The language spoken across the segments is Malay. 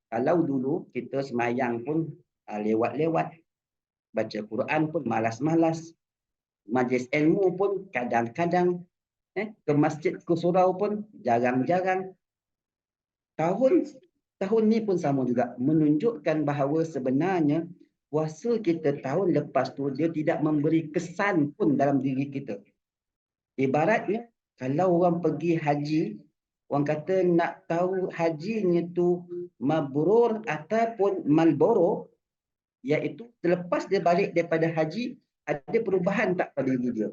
Kalau dulu kita semayang pun lewat-lewat, baca Quran pun malas-malas, majlis ilmu pun kadang-kadang, ke masjid ke surau pun jarang-jarang. Tahun ni pun sama juga, menunjukkan bahawa sebenarnya puasa kita tahun lepas tu dia tidak memberi kesan pun dalam diri kita. Ibaratnya kalau orang pergi haji, orang kata nak tahu hajinya tu mabrur ataupun malboro, iaitu selepas dia balik daripada haji, ada perubahan tak pada diri dia.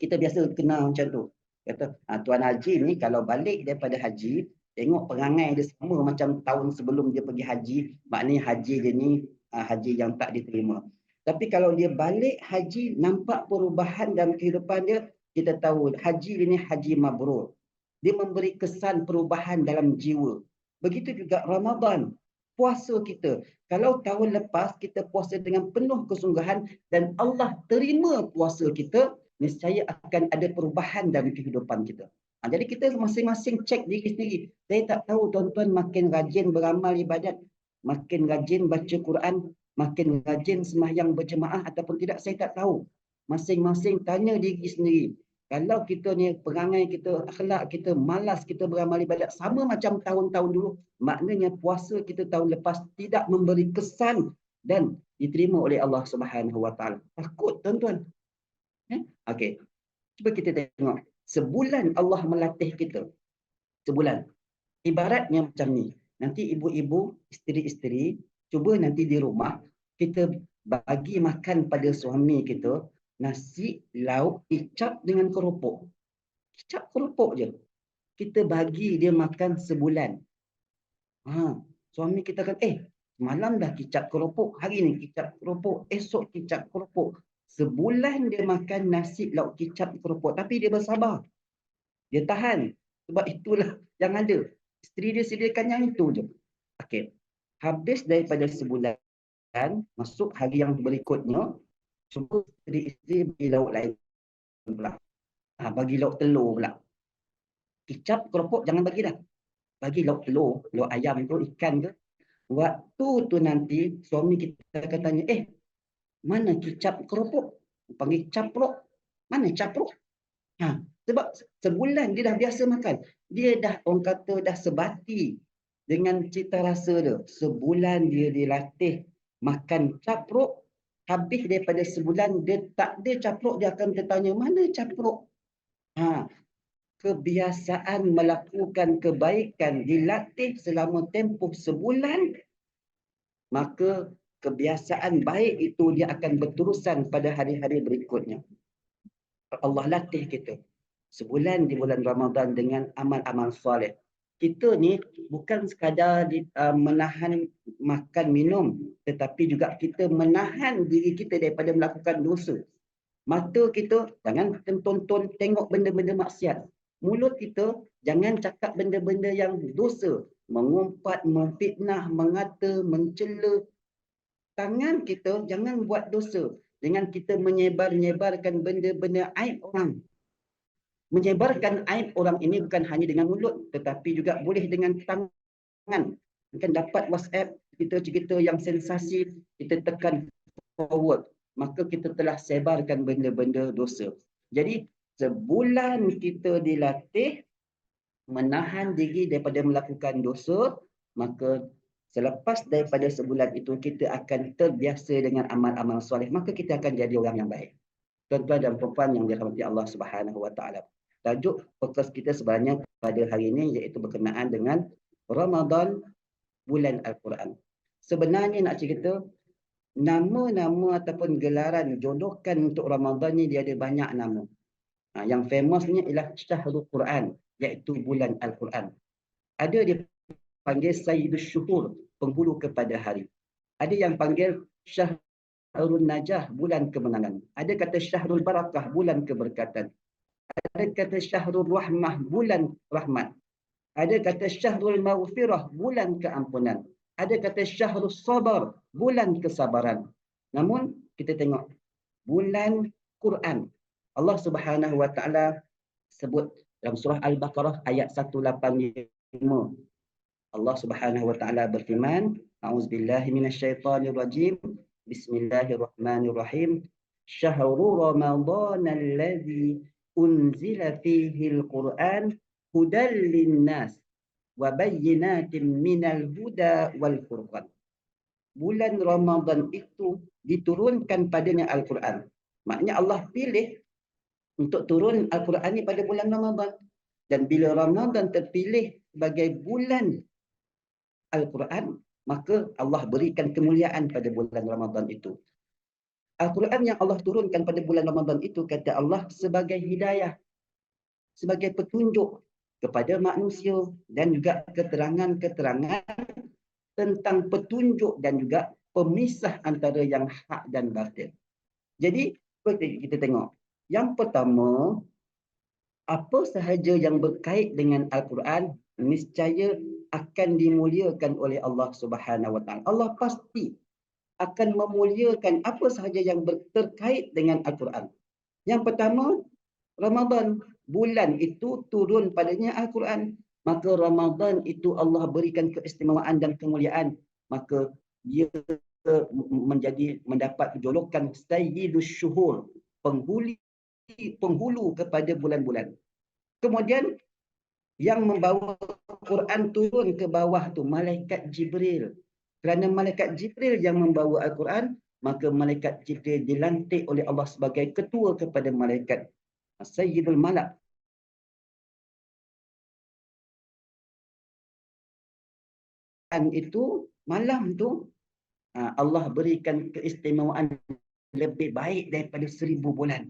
Kita biasa kenal macam tu. Kata, Tuan Haji ni kalau balik daripada haji, tengok perangai dia sama macam tahun sebelum dia pergi haji, maknanya haji dia ni haji yang tak diterima. Tapi kalau dia balik haji, nampak perubahan dalam kehidupan dia, kita tahu haji ini haji mabrur. Dia memberi kesan perubahan dalam jiwa. Begitu juga Ramadan, puasa kita. Kalau tahun lepas kita puasa dengan penuh kesungguhan dan Allah terima puasa kita, niscaya akan ada perubahan dalam kehidupan kita. Jadi kita masing-masing cek diri sendiri. Saya tak tahu tuan-tuan makin rajin beramal ibadat, makin rajin baca Quran, makin rajin sembahyang berjemaah ataupun tidak, saya tak tahu. Masing-masing tanya diri sendiri. Kalau kita ni perangai kita, akhlak kita, malas kita beramal ibadat sama macam tahun-tahun dulu, maknanya puasa kita tahun lepas tidak memberi kesan dan diterima oleh Allah Subhanahu Wa Taala. Takut tuan-tuan. Okey. Cuba kita tengok. Sebulan Allah melatih kita. Sebulan. Ibaratnya macam ni. Nanti ibu-ibu, isteri-isteri, cuba nanti di rumah, kita bagi makan pada suami kita, nasi, lauk, kicap dengan keropok. Kicap keropok je. Kita bagi dia makan sebulan. Suami kita kata, malam dah kicap keropok, hari ni kicap keropok, esok kicap keropok. Sebulan dia makan nasi lauk kicap keropok, tapi dia bersabar. Dia tahan. Sebab itulah yang ada. Isteri dia sediakan yang itu je. Okey. Habis daripada sebulan, masuk hari yang berikutnya, semua isteri bagi lauk lain pula. Bagi lauk telur pula. Kicap keropok jangan bagi dah. Bagi lauk telur, lauk ayam tu, ikan tu. Waktu tu nanti suami kita akan tanya, mana kicap keropok? Panggil caprok. Mana caprok? Sebab sebulan dia dah biasa makan. Dia dah, orang kata dah sebati dengan cita rasa dia. Sebulan dia dilatih makan caprok. Habis daripada sebulan dia tak ada caprok, dia akan bertanya, mana caprok? Kebiasaan melakukan kebaikan dilatih selama tempoh sebulan, maka kebiasaan baik itu dia akan berterusan pada hari-hari berikutnya. Allah latih kita sebulan di bulan Ramadan dengan amal-amal soleh. Kita ni bukan sekadar menahan makan minum, tetapi juga kita menahan diri kita daripada melakukan dosa. Mata kita jangan tonton tengok benda-benda maksiat. Mulut kita jangan cakap benda-benda yang dosa, mengumpat, memfitnah, mengata, mencela. Tangan kita jangan buat dosa dengan kita menyebarkan benda-benda aib orang. Menyebarkan aib orang ini bukan hanya dengan mulut, tetapi juga boleh dengan tangan. Mungkin dapat WhatsApp kita cerita yang sensasi, kita tekan forward, maka kita telah sebarkan benda-benda dosa. Jadi sebulan kita dilatih menahan diri daripada melakukan dosa, maka selepas daripada sebulan itu kita akan terbiasa dengan amal-amal soleh, maka kita akan jadi orang yang baik. Tuan-tuan dan puan yang dirahmati Allah Subhanahu Wa Taala. Tajuk fokus kita sebenarnya pada hari ini iaitu berkenaan dengan Ramadan, bulan Al-Quran. Sebenarnya nak cerita, nama-nama ataupun gelaran jodohkan untuk Ramadan ni dia ada banyak nama. Yang famousnya ialah Syahrul Quran, iaitu bulan Al-Quran. Ada dipanggil Sayyidus Syuhur, penghulu kepada hari. Ada yang panggil Syahrul Najah, bulan kemenangan. Ada kata Syahrul Barakah, bulan keberkatan. Ada kata Syahrul Rahmah, bulan rahmat. Ada kata Syahrul Maghfirah, bulan keampunan. Ada kata Syahrul Sabar, bulan kesabaran. Namun kita tengok bulan Quran. Allah Subhanahu Wa Taala sebut dalam surah Al-Baqarah ayat 185. Allah Subhanahu wa taala berfirman, A'udzubillahi minasyaitonirrajim. Bismillahirrahmanirrahim. Syahrul Ramadan alladzi unzila fihi al-Qur'an hudal linnas wa bayyinatin minal huda wal furqan. Bulan Ramadan itu diturunkan padanya Al-Quran. Maknanya Allah pilih untuk turun Al-Quran ini pada bulan Ramadan. Dan bila Ramadan terpilih sebagai bulan Al-Quran, maka Allah berikan kemuliaan pada bulan Ramadan itu. Al-Quran yang Allah turunkan pada bulan Ramadan itu, kata Allah, sebagai hidayah, sebagai petunjuk kepada manusia dan juga keterangan-keterangan tentang petunjuk dan juga pemisah antara yang hak dan batil. Jadi, kita tengok. Yang pertama, apa sahaja yang berkait dengan Al-Quran, niscaya akan dimuliakan oleh Allah Subhanahu Wa Taala. Allah pasti akan memuliakan apa sahaja yang terkait dengan Al-Quran. Yang pertama, Ramadan. Bulan itu turun padanya Al-Quran. Maka Ramadan itu Allah berikan keistimewaan dan kemuliaan. Maka dia mendapat julukan Sayyidus Syuhur, penghulu kepada bulan-bulan. Kemudian yang membawa Quran turun ke bawah tu malaikat Jibril. Kerana malaikat Jibril yang membawa Al-Quran, maka malaikat Jibril dilantik oleh Allah sebagai ketua kepada malaikat. Sayyidul Malak. Dan itu malam tu Allah berikan keistimewaan lebih baik daripada 1000 bulan.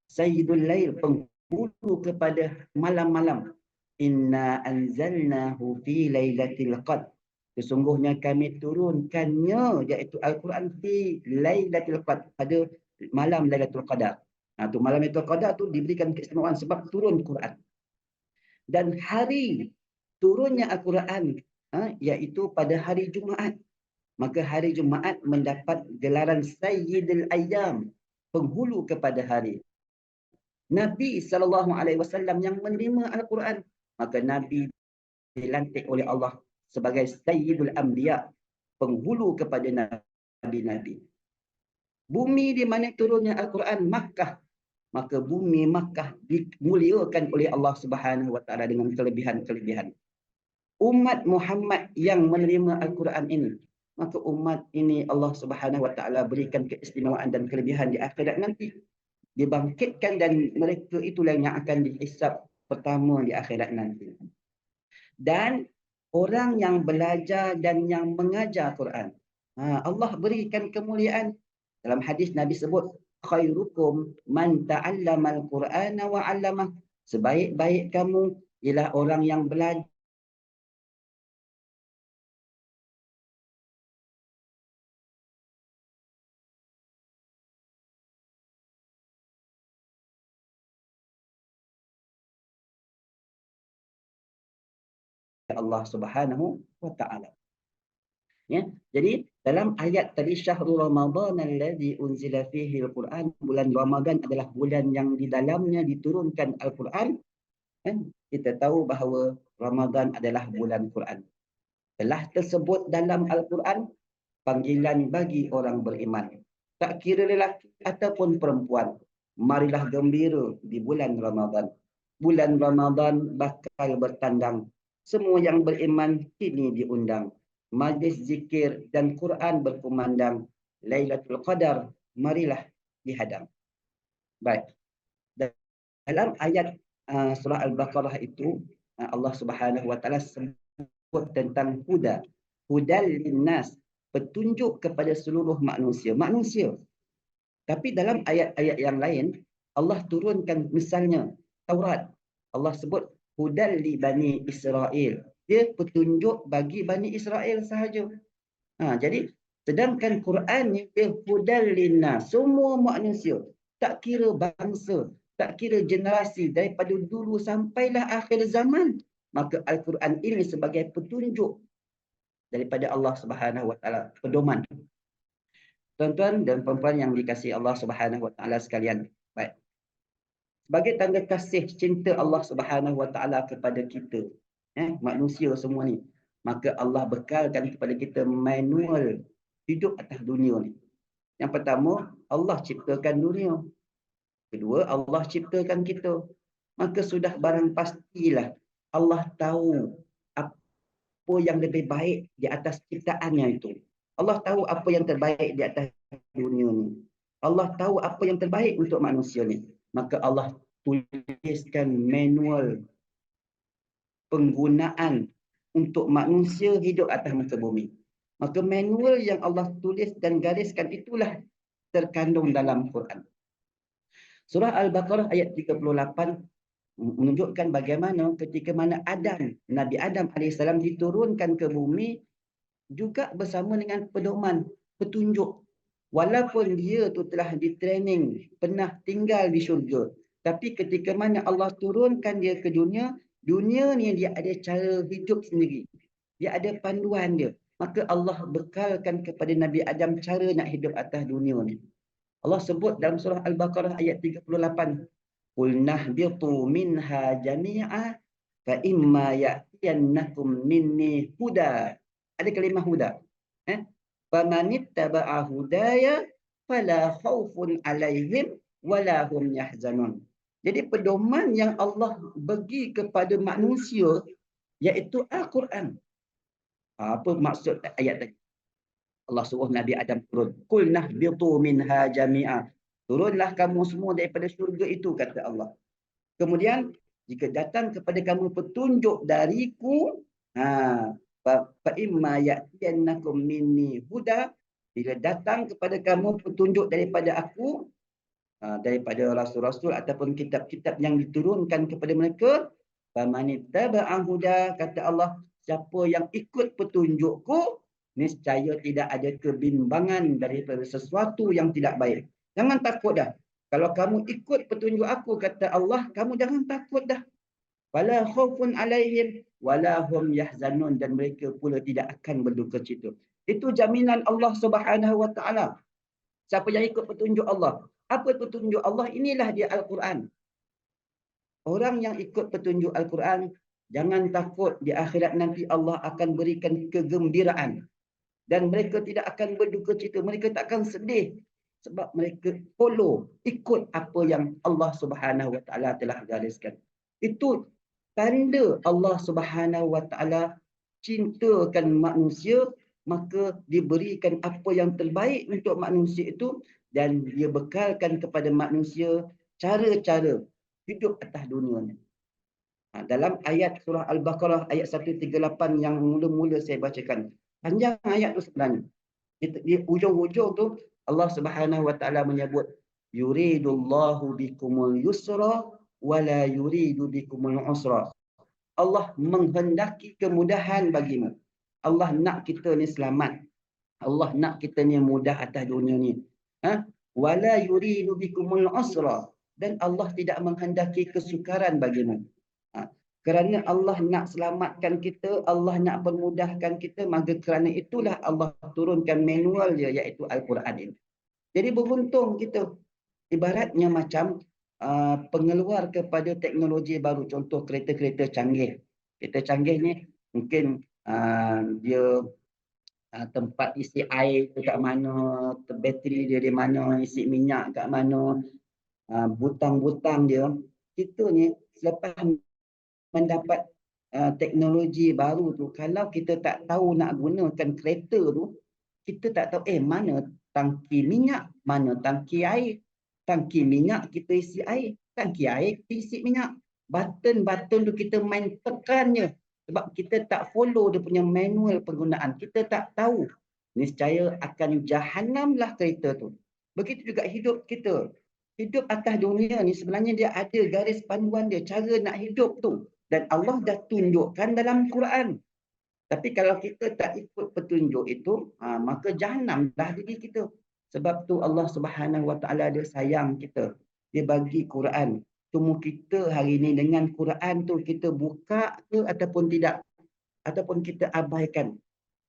Sayyidul Lail, penghulu kepada malam-malam. Inna anzalnahu fi lailatul qadr. Sesungguhnya kami turunkannya, iaitu Al-Quran, fi lailatul qadr, pada malam Lailatul Qadar. Tu malam Lailatul Qadar tu diberikan keistimewaan sebab turun Quran. Dan hari turunnya Al-Quran iaitu pada hari Jumaat. Maka hari Jumaat mendapat gelaran Sayyidul Ayyam, penghulu kepada hari. Nabi SAW yang menerima Al-Quran, maka Nabi dilantik oleh Allah sebagai Sayyidul Anbiya, penghulu kepada Nabi-Nabi. Bumi di mana turunnya Al-Quran, Makkah. Maka bumi Makkah dimuliakan oleh Allah Subhanahu Wa Taala dengan kelebihan-kelebihan. Umat Muhammad yang menerima Al-Quran ini, maka umat ini Allah Subhanahu Wa Taala berikan keistimewaan dan kelebihan di akhirat nanti. Dibangkitkan dan mereka itulah yang akan dihisap pertama di akhirat nanti. Dan orang yang belajar dan yang mengajar Quran, Allah berikan kemuliaan. Dalam hadis Nabi sebut, khairukum man ta'allamal Qur'ana wa 'allamah. Sebaik-baik kamu ialah orang yang belajar Allah Subhanahu Wa Taala. Ya, jadi dalam ayat tadi, Syahrul Ramadan alladzi unzila fihi al-Quran, bulan Ramadan adalah bulan yang di dalamnya diturunkan Al-Quran. Kita tahu bahawa Ramadan adalah bulan Quran. Telah tersebut dalam Al-Quran panggilan bagi orang beriman. Tak kira lelaki ataupun perempuan, marilah gembira di bulan Ramadan. Bulan Ramadan bakal bertandang. Semua yang beriman kini diundang. Majlis zikir dan Quran berkumandang. Lailatul Qadar, marilah dihadang. Baik. Dalam ayat surah Al-Baqarah itu, Allah Subhanahu Wa Taala sebut tentang huda. Hudal linnas, petunjuk kepada seluruh manusia. Manusia. Tapi dalam ayat-ayat yang lain, Allah turunkan misalnya Taurat. Allah sebut hudal li Bani Israel. Dia petunjuk bagi Bani Israel sahaja. Jadi, sedangkan Quran ni dia hudal linnas, semua manusia. Tak kira bangsa, tak kira generasi, daripada dulu sampailah akhir zaman. Maka Al-Quran ini sebagai petunjuk daripada Allah Subhanahu Wa Taala, pedoman. Tuan-tuan dan puan-puan yang dikasihi Allah Subhanahu Wa Taala sekalian. Baik. Sebagai tanda kasih cinta Allah Subhanahu Wa Taala kepada kita, manusia semua ni. Maka Allah bekalkan kepada kita manual hidup atas dunia ni. Yang pertama, Allah ciptakan dunia. Kedua, Allah ciptakan kita. Maka sudah barang pastilah Allah tahu apa yang lebih baik di atas ciptaannya itu. Allah tahu apa yang terbaik di atas dunia ni. Allah tahu apa yang terbaik untuk manusia ni. Maka Allah tuliskan manual penggunaan untuk manusia hidup atas muka bumi. Maka manual yang Allah tulis dan gariskan itulah terkandung dalam Quran. Surah Al-Baqarah ayat 38 menunjukkan bagaimana ketika mana Nabi Adam AS diturunkan ke bumi juga bersama dengan pedoman, petunjuk. Walaupun dia tu telah ditraining, pernah tinggal di syurga. Tapi ketika mana Allah turunkan dia ke dunia, dunia ni dia ada cara hidup sendiri. Dia ada panduan dia. Maka Allah bekalkan kepada Nabi Adam cara nak hidup atas dunia ni. Allah sebut dalam surah Al-Baqarah ayat 38. Qul nahbitu minha jami'a fa imma ya'tiyannakum minni huda. Ada kalimah huda. Famanittaba'a hudaya fala khaufun 'alaihim wala hum yahzanun. Jadi pedoman yang Allah bagi kepada manusia iaitu Al-Quran. Apa maksud ayat tadi? Allah suruh Nabi Adam turun. Qul nahbitu minha jami'a. Turunlah kamu semua daripada syurga itu, kata Allah. Kemudian jika datang kepada kamu petunjuk dariku, fa imma ya'tiyannakum minni huda, bila datang kepada kamu petunjuk daripada aku, daripada rasul-rasul ataupun kitab-kitab yang diturunkan kepada mereka, famanittaba'a huda, kata Allah, siapa yang ikut petunjukku, niscaya tidak ada kebimbangan daripada sesuatu yang tidak baik. Jangan takut dah. Kalau kamu ikut petunjuk aku, kata Allah, kamu jangan takut dah. Wala khaufun 'alaihim wala hum yahzanun, dan mereka pula tidak akan berduka cita. Itu jaminan Allah Subhanahu wa taala. Siapa yang ikut petunjuk Allah? Apa petunjuk Allah? Inilah dia Al-Quran. Orang yang ikut petunjuk Al-Quran, jangan takut di akhirat nanti Allah akan berikan kegembiraan. Dan mereka tidak akan berduka cita. Mereka tak akan sedih. Sebab mereka follow, ikut apa yang Allah Subhanahu wa taala telah gariskan. Itu tanda Allah Subhanahu wa taala cintakan manusia, maka diberikan apa yang terbaik untuk manusia itu, dan dia bekalkan kepada manusia cara-cara hidup atas dunia ni. Dalam ayat surah Al-Baqarah ayat 138 yang mula-mula saya bacakan. Panjang ayat tu sebenarnya. Di ujung-ujung tu Allah Subhanahu wa taala menyebut yuridullahu bikumul yusra wala yuridu bikumul usra. Allah menghendaki kemudahan bagimu. Allah nak kita ni selamat. Allah nak kita ni mudah atas dunia ni. Wala yuridu bikumul usra, dan Allah tidak menghendaki kesukaran bagimu. Kerana Allah nak selamatkan kita, Allah nak permudahkan kita, maka kerana itulah Allah turunkan manual dia, iaitu Al-Quran ini. Jadi beruntung kita. Ibaratnya macam pengeluar kepada teknologi baru. Contoh kereta-kereta canggih. Kereta canggih ni mungkin dia tempat isi air tu kat mana, bateri dia di mana, isi minyak kat mana, butang-butang dia. Kita ni selepas mendapat teknologi baru tu, kalau kita tak tahu nak gunakan kereta tu, kita tak tahu mana tangki minyak, mana tangki air. Tangki minyak kita isi air, tangki air kita isi minyak. Button-button tu kita main tekannya sebab kita tak follow dia punya manual penggunaan. Kita tak tahu. Niscaya akan jahanamlah kereta tu. Begitu juga hidup kita. Hidup atas dunia ni sebenarnya dia ada garis panduan dia, cara nak hidup tu. Dan Allah dah tunjukkan dalam Quran. Tapi kalau kita tak ikut petunjuk itu, maka jahanamlah diri kita. Sebab tu Allah Subhanahu wa taala dia sayang kita. Dia bagi Quran. Cuma kita hari ini dengan Quran tu kita buka ke ataupun tidak, ataupun kita abaikan.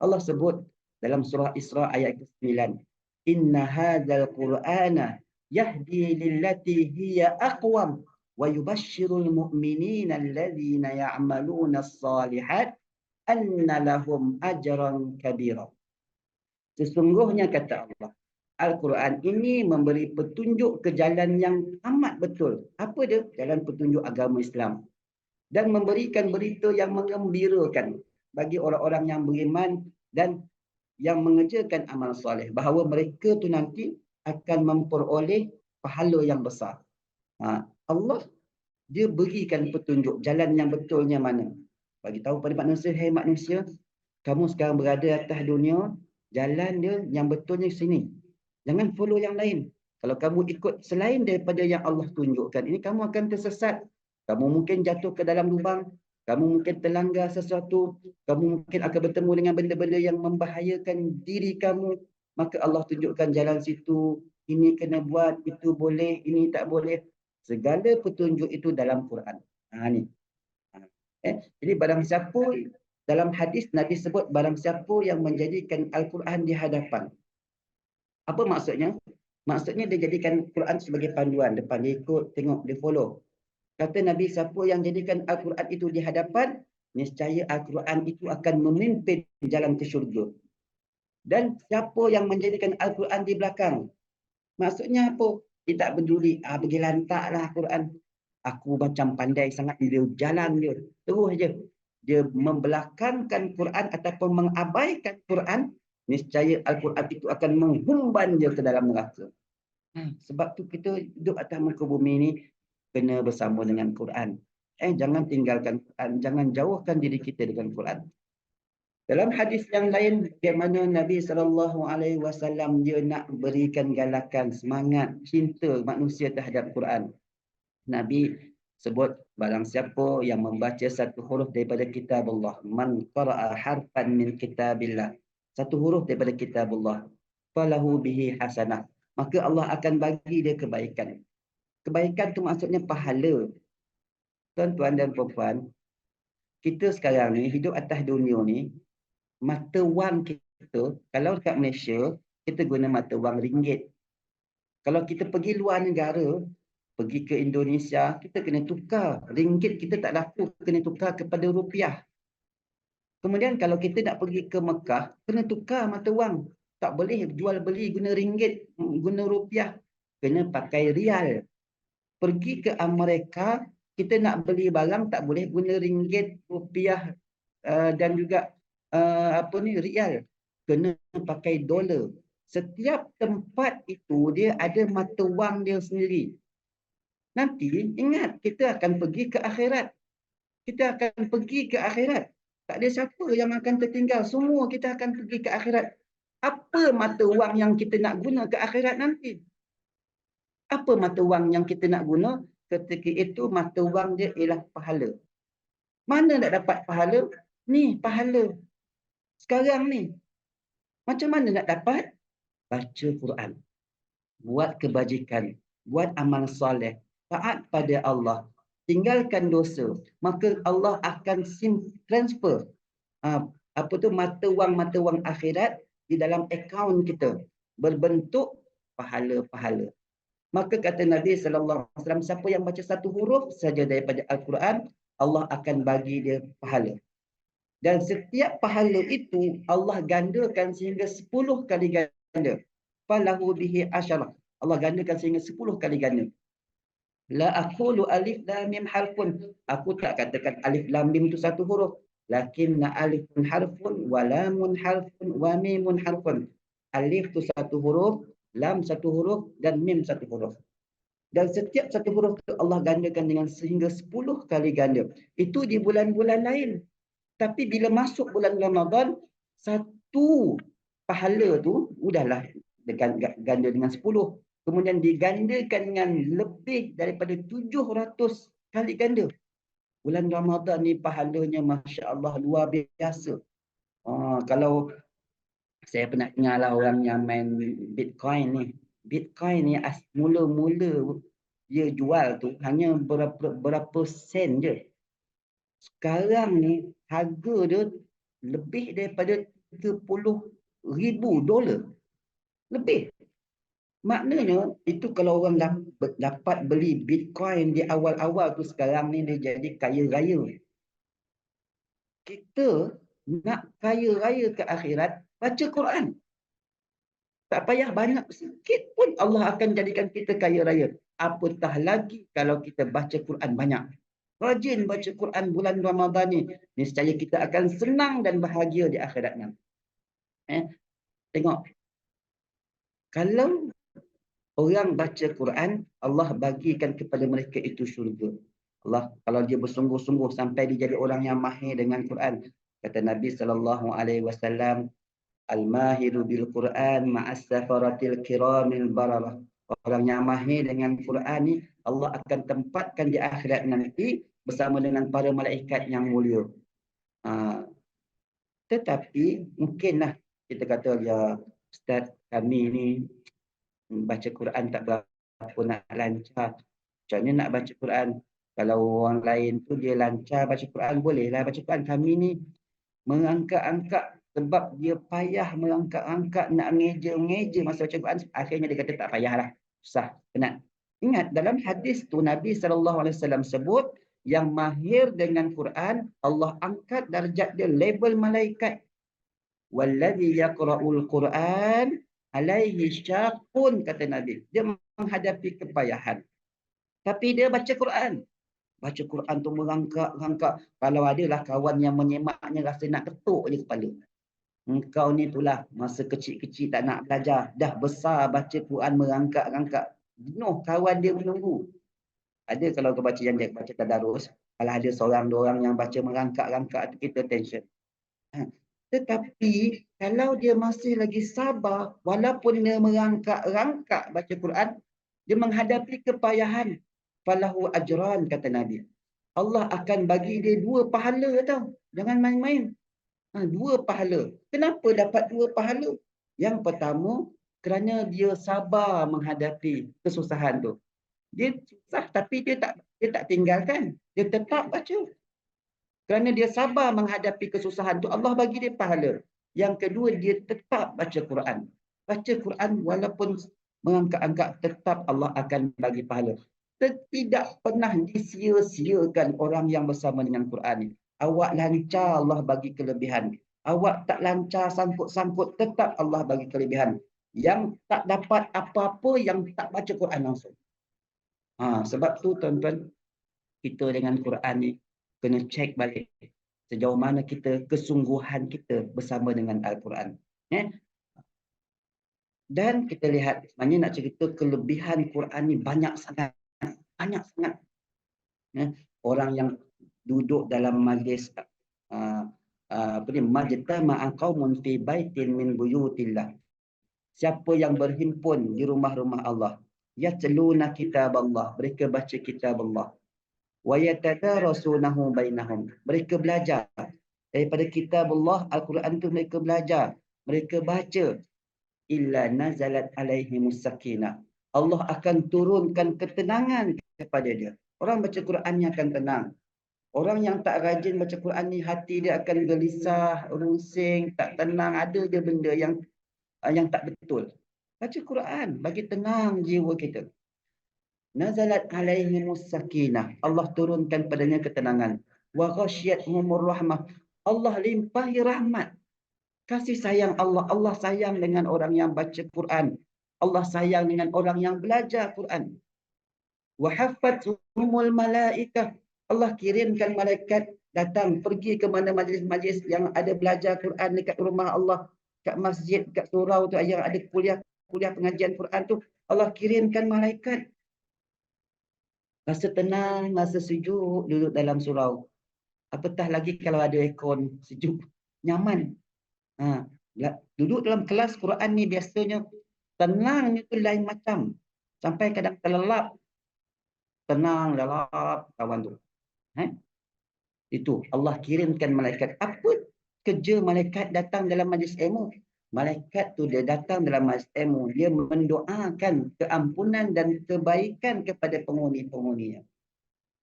Allah sebut dalam surah Isra ayat ke-9, inna hadzal qur'ana yahdi lillati hiya aqwam wa yubashshirul mu'minina alladhina ya'maluna as-salihat anna lahum ajran kabira. Sesungguhnya kata Allah, Al-Quran ini memberi petunjuk ke jalan yang amat betul. Apa dia? Jalan petunjuk agama Islam. Dan memberikan berita yang menggembirakan bagi orang-orang yang beriman dan yang mengerjakan amal soleh. Bahawa mereka tu nanti akan memperoleh pahala yang besar. Allah, dia berikan petunjuk jalan yang betulnya mana. Bagi tahu pada manusia, hai manusia, kamu sekarang berada atas dunia, jalan dia yang betulnya sini. Jangan follow yang lain. Kalau kamu ikut selain daripada yang Allah tunjukkan, ini kamu akan tersesat. Kamu mungkin jatuh ke dalam lubang, kamu mungkin terlanggar sesuatu, kamu mungkin akan bertemu dengan benda-benda yang membahayakan diri kamu. Maka Allah tunjukkan jalan situ, ini kena buat, itu boleh, ini tak boleh. Segala petunjuk itu dalam Quran. Ni. Jadi barang siapa, dalam hadis Nabi sebut barang siapa yang menjadikan Al-Quran di hadapan. Apa maksudnya? Maksudnya dia jadikan Quran sebagai panduan. Depan dia ikut, tengok, dia follow. Kata Nabi, siapa yang jadikan Al-Quran itu di hadapan, niscaya Al-Quran itu akan memimpin jalan ke syurga. Dan siapa yang menjadikan Al-Quran di belakang? Maksudnya apa? Dia tak peduli. Pergi lantaklah Al-Quran. Aku macam pandai sangat, dia jalan dia. Terus je. Dia membelakangkan Quran ataupun mengabaikan Quran, niscaya Al-Quran itu akan menghumban dia ke dalam neraka. Sebab tu kita hidup atas muka bumi ni kena bersama dengan Quran. Jangan tinggalkan Quran, jangan jauhkan diri kita dengan Quran. Dalam hadis yang lain, bagaimana Nabi SAW dia nak berikan galakan, semangat, cinta manusia terhadap Quran. Nabi sebut barang siapa yang membaca satu huruf daripada kitab Allah, man qara'a harfan min kitabillah, satu huruf daripada kitab Allah, falahu bihi hasanah, maka Allah akan bagi dia kebaikan. Kebaikan tu maksudnya pahala. Tuan-tuan dan puan-puan, kita sekarang ni hidup atas dunia ni, mata wang kita, kalau dekat Malaysia, kita guna mata wang ringgit. Kalau kita pergi luar negara, pergi ke Indonesia, kita kena tukar. Ringgit kita tak laku, kena tukar kepada rupiah. Kemudian kalau kita nak pergi ke Mekah, kena tukar mata wang. Tak boleh jual beli guna ringgit, guna rupiah. Kena pakai rial. Pergi ke Amerika, kita nak beli barang tak boleh guna ringgit, rupiah dan juga rial. Kena pakai dolar. Setiap tempat itu dia ada mata wang dia sendiri. Nanti ingat, kita akan pergi ke akhirat. Kita akan pergi ke akhirat. Tak ada siapa yang akan tertinggal. Semua kita akan pergi ke akhirat. Apa mata wang yang kita nak guna ke akhirat nanti? Apa mata wang yang kita nak guna? Ketika itu mata wang dia ialah pahala. Mana nak dapat pahala? Ni pahala. Sekarang ni. Macam mana nak dapat? Baca Quran. Buat kebajikan. Buat amal soleh. Taat pada Allah. Tinggalkan dosa. Maka Allah akan transfer mata wang akhirat di dalam akaun kita. Berbentuk pahala-pahala. Maka kata Nabi SAW, siapa yang baca satu huruf saja daripada Al-Quran, Allah akan bagi dia pahala. Dan setiap pahala itu Allah gandakan sehingga 10 kali ganda. Falahu bihi asyarah. Allah gandakan sehingga 10 kali ganda. La aqulu alif lam mim harfun. Aku tak katakan alif lam mim itu satu huruf. Lakinna alifun harfun, wa lamun harfun, wa mimun harfun. Alif itu satu huruf, lam satu huruf, dan mim satu huruf. Dan setiap satu huruf itu Allah gandakan dengan sehingga 10 kali ganda. Itu di bulan-bulan lain. Tapi bila masuk bulan Ramadan, satu pahala tu udahlah ganda dengan 10. Kemudian digandakan dengan lebih daripada 700 kali ganda. Bulan Ramadan ni pahalanya Masya Allah luar biasa. Kalau saya pernah dengar lah orang yang main Bitcoin ni. Bitcoin ni mula-mula dia jual tu hanya berapa sen je. Sekarang ni harga dia lebih daripada $30,000. Lebih. Maknanya itu kalau orang dapat beli Bitcoin di awal-awal tu, sekarang ni dia jadi kaya raya. Kita nak kaya raya ke akhirat, baca Quran. Tak payah banyak, sikit pun Allah akan jadikan kita kaya raya. Apatah lagi kalau kita baca Quran banyak. Rajin baca Quran bulan Ramadan ni, niscaya kita akan senang dan bahagia di akhirat nanti. Tengok, kalau orang baca Quran, Allah bagikan kepada mereka itu syurga. Allah, kalau dia bersungguh-sungguh sampai dia jadi orang yang mahir dengan Quran. Kata Nabi SAW, Al-mahiru bil Quran ma'as safaratil kiramil bararah. Orang yang mahir dengan Quran ni, Allah akan tempatkan di akhirat nanti bersama dengan para malaikat yang mulia. Tetapi mungkinlah kita kata, ya Ustaz, kami ni baca Quran tak berapa nak lancar. Macam mana nak baca Quran? Kalau orang lain tu dia lancar baca Quran, bolehlah baca Quran. Kami ni mengangkat-angkat, sebab dia payah mengangkat-angkat, nak ngeja-ngeja masa baca Quran. Akhirnya dia kata tak payahlah, susah, penat. Ingat dalam hadis tu Nabi SAW sebut, yang mahir dengan Quran, Allah angkat darjat dia level malaikat. Wallazi yaqra'ul Quran alaihi syaqun, kata Nabi. Dia menghadapi kepayahan, tapi dia baca Quran. Baca Quran tu merangkak-rangkak. Kalau adalah kawan yang menyemaknya, rasa nak ketuk je kepala. Engkau ni itulah masa kecil-kecil tak nak belajar, dah besar baca Quran merangkak-rangkak. Jenuh kawan dia menunggu. Ada kalau kau baca yang dia baca tadarus, kalau ada seorang dua orang yang baca merangkak-rangkak, kita tension. Tetapi kalau dia masih lagi sabar, walaupun dia merangkak-rangkak baca Quran, dia menghadapi kepayahan, falahu ajran, kata Nabi. Allah akan bagi dia 2 pahala tau. Jangan main-main. 2 pahala. Kenapa dapat 2 pahala? Yang pertama, kerana dia sabar menghadapi kesusahan tu. Dia susah tapi dia tak tinggalkan. Dia tetap baca. Kerana dia sabar menghadapi kesusahan tu, Allah bagi dia pahala. Yang kedua, dia tetap baca Quran. Baca Quran walaupun mengangkat-angkat, tetap Allah akan bagi pahala. Tidak pernah disia-siakan orang yang bersama dengan Quran ni. Awak lancar, Allah bagi kelebihan. Awak tak lancar, sangkut-sangkut, tetap Allah bagi kelebihan. Yang tak dapat apa-apa, yang tak baca Quran langsung. Sebab tu tuan-tuan, kita dengan Quran ni kena cek balik sejauh mana kita, kesungguhan kita bersama dengan Al-Quran. Dan kita lihat, sebenarnya nak cerita kelebihan Quran ni banyak sangat. Banyak sangat. Orang yang duduk dalam majlis, majtama'a qaumun fi baitin min buyutillah. Siapa yang berhimpun di rumah-rumah Allah, yatluna kitab Allah, mereka baca kitab Allah. Wa yatadarasunahu bainahum, mereka belajar daripada kitab Allah, Al-Quran tu mereka belajar, mereka baca. Illa nazalat alaihimus sakinah, Allah akan turunkan ketenangan kepada dia. Orang baca Quran ni akan tenang. Orang yang tak rajin baca Quran ni, hati dia akan gelisah, rusing, tak tenang, ada je benda yang tak betul. Baca Quran bagi tenang jiwa kita. Nazalat alaihimus sakinah, Allah turunkan padanya ketenangan. Wa ghasyiyatuhumur rahmah, Allah limpahi rahmat. Kasih sayang Allah, Allah sayang dengan orang yang baca Quran. Allah sayang dengan orang yang belajar Quran. Wa haffathumul malaikah, Allah kirimkan malaikat datang pergi ke mana majlis-majlis yang ada belajar Quran dekat rumah Allah, kat masjid, kat surau tu yang ada kuliah pengajian Quran tu, Allah kirimkan malaikat. Rasa tenang, rasa sejuk duduk dalam surau. Apatah lagi kalau ada aircon, sejuk, nyaman. Duduk dalam kelas Quran ni biasanya tenangnya tu lain macam. Sampai kadang terlelap. Tenang, lelap kawan tu. Itu Allah kirimkan malaikat. Apa kerja malaikat datang dalam majlis ilmu? Malaikat tu dia datang dalam majlis ilmu, dia mendoakan keampunan dan kebaikan kepada penghuni-penghuninya.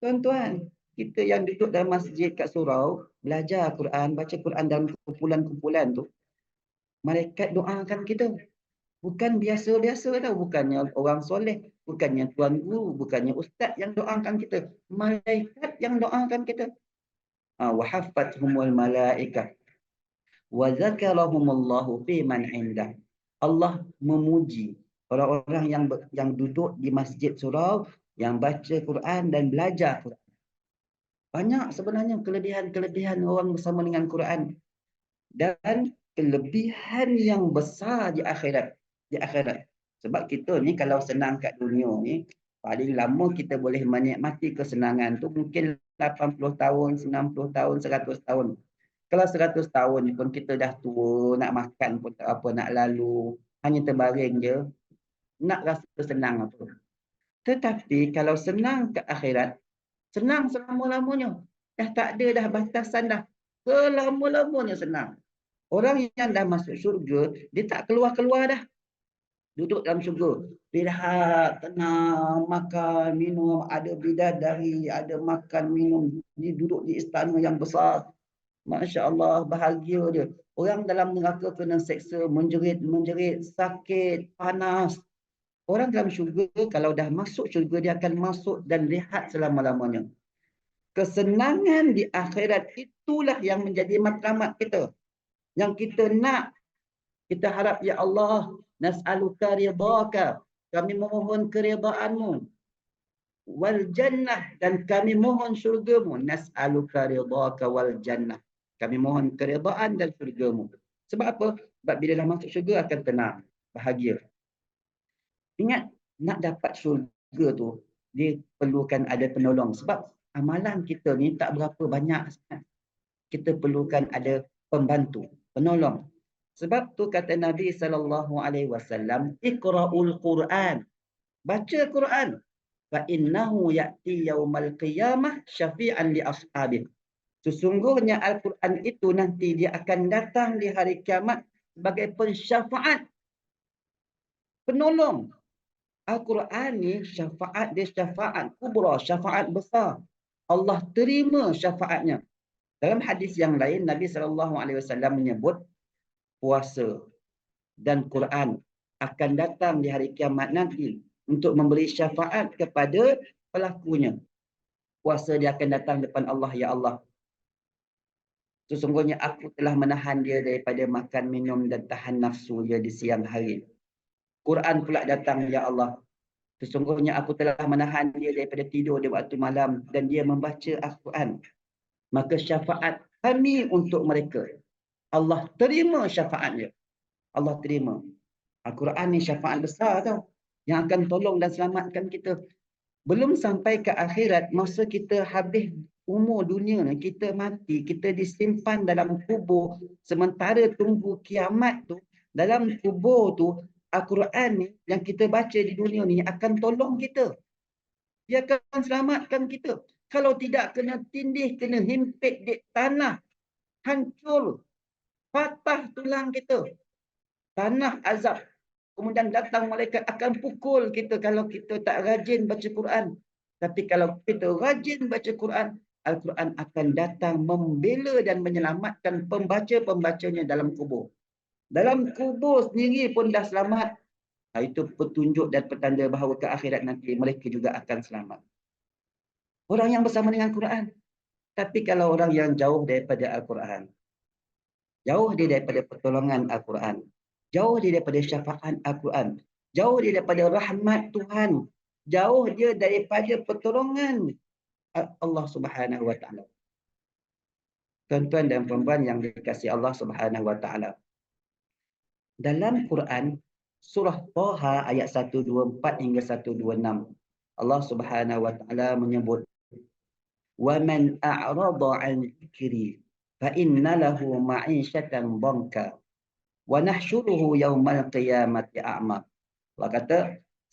Tuan-tuan, kita yang duduk dalam masjid kat surau, belajar Quran, baca Quran dalam kumpulan-kumpulan tu, malaikat doakan kita. Bukan biasa-biasa tau. Bukannya orang soleh. Bukannya tuan guru. Bukannya ustaz yang doakan kita. Malaikat yang doakan kita. Wahafathumul malaikah. Wa zakarahumullahu fi man indah. Allah memuji orang-orang yang duduk di masjid surau, yang baca Quran dan belajar Quran. Banyak sebenarnya kelebihan-kelebihan orang bersama dengan Quran. Dan kelebihan yang besar di akhirat. Di akhirat. Sebab kita ni kalau senang kat dunia ni, paling lama kita boleh menikmati kesenangan tu mungkin 80 tahun, 90 tahun, 100 tahun. Kalau 100 tahun ni pun kita dah tua, nak makan pun tak apa, nak lalu, hanya terbaring je, nak rasa senang apa. Tetapi kalau senang ke akhirat, senang selama-lamanya. Dah tak ada dah batasan dah. Selama-lamanya senang. Orang yang dah masuk syurga, dia tak keluar-keluar dah. Duduk dalam syurga. Lihat, tenang, makan, minum, ada bidadari, ada makan, minum. Dia duduk di istana yang besar. Masya Allah, bahagia dia. Orang dalam neraka kena seksa, menjerit, sakit, panas. Orang dalam syurga, kalau dah masuk syurga, dia akan masuk dan lihat selama-lamanya. Kesenangan di akhirat itulah yang menjadi matlamat kita. Yang kita nak, kita harap, ya Allah, nas'aluka ridhaka. Kami memohon keridhaanmu. Wal jannah, dan kami mohon syurgamu. Nas'aluka ridhaka wal jannah. Kami mohon keridhaan dan syurgamu. Sebab apa? Sebab bila dah masuk syurga akan tenang, bahagia. Ingat, nak dapat syurga tu, dia perlukan ada penolong. Sebab amalan kita ni tak berapa banyak. Kita perlukan ada pembantu, penolong. Sebab tu kata Nabi SAW, Iqra'ul Quran. Baca Quran. فَإِنَّهُ يَأْتِي يَوْمَ الْقِيَامَةِ شَفِيعًا لِأَصْحَابِهِ. Sesungguhnya Al-Quran itu nanti dia akan datang di hari kiamat sebagai pensyafaat, penolong. Al-Quran ni syafaat dia syafaat kubra, syafaat besar. Allah terima syafaatnya. Dalam hadis yang lain, Nabi SAW menyebut puasa dan Quran akan datang di hari kiamat nanti untuk memberi syafaat kepada pelakunya. Puasa dia akan datang depan Allah, ya Allah, sesungguhnya aku telah menahan dia daripada makan, minum dan tahan nafsu dia di siang hari. Quran pula datang, ya Allah, sesungguhnya aku telah menahan dia daripada tidur di waktu malam dan dia membaca Al-Quran. Maka syafaat kami untuk mereka. Allah terima syafaatnya. Allah terima. Al-Quran ni syafaat besar tau, yang akan tolong dan selamatkan kita. Belum sampai ke akhirat, masa kita habis umur dunia ni, kita mati, kita disimpan dalam kubur, sementara tunggu kiamat tu, dalam kubur tu, Al-Quran ni yang kita baca di dunia ni akan tolong kita. Dia akan selamatkan kita. Kalau tidak, kena tindih, kena himpit di tanah, hancur, patah tulang kita. Tanah azab. Kemudian datang malaikat akan pukul kita kalau kita tak rajin baca Quran. Tapi kalau kita rajin baca Quran, Al-Quran akan datang membela dan menyelamatkan pembaca-pembacanya dalam kubur. Dalam kubur sendiri pun dah selamat. Itu petunjuk dan petanda bahawa ke akhirat nanti mereka juga akan selamat. Orang yang bersama dengan Quran. Tapi kalau orang yang jauh daripada Al-Quran, jauh dia daripada pertolongan Al-Quran, jauh dia daripada syafaat Al-Quran, jauh dia daripada rahmat Tuhan, jauh dia daripada pertolongan Allah Subhanahu Wa Taala. Tuan-tuan dan puan-puan yang dikasihi Allah Subhanahu Wa Taala. Dalam Quran, surah Taha ayat 124 hingga 126, Allah Subhanahu Wa Taala menyebut, وَمَنْ أَعْرَضَ عَنْ ذِكْرِي فَإِنَّ لَهُ مَعِيشَةً ضَنْكًا وَنَحْشُرُهُ يَوْمَ الْقِيَامَةِ أَعْمَى. Allah kata,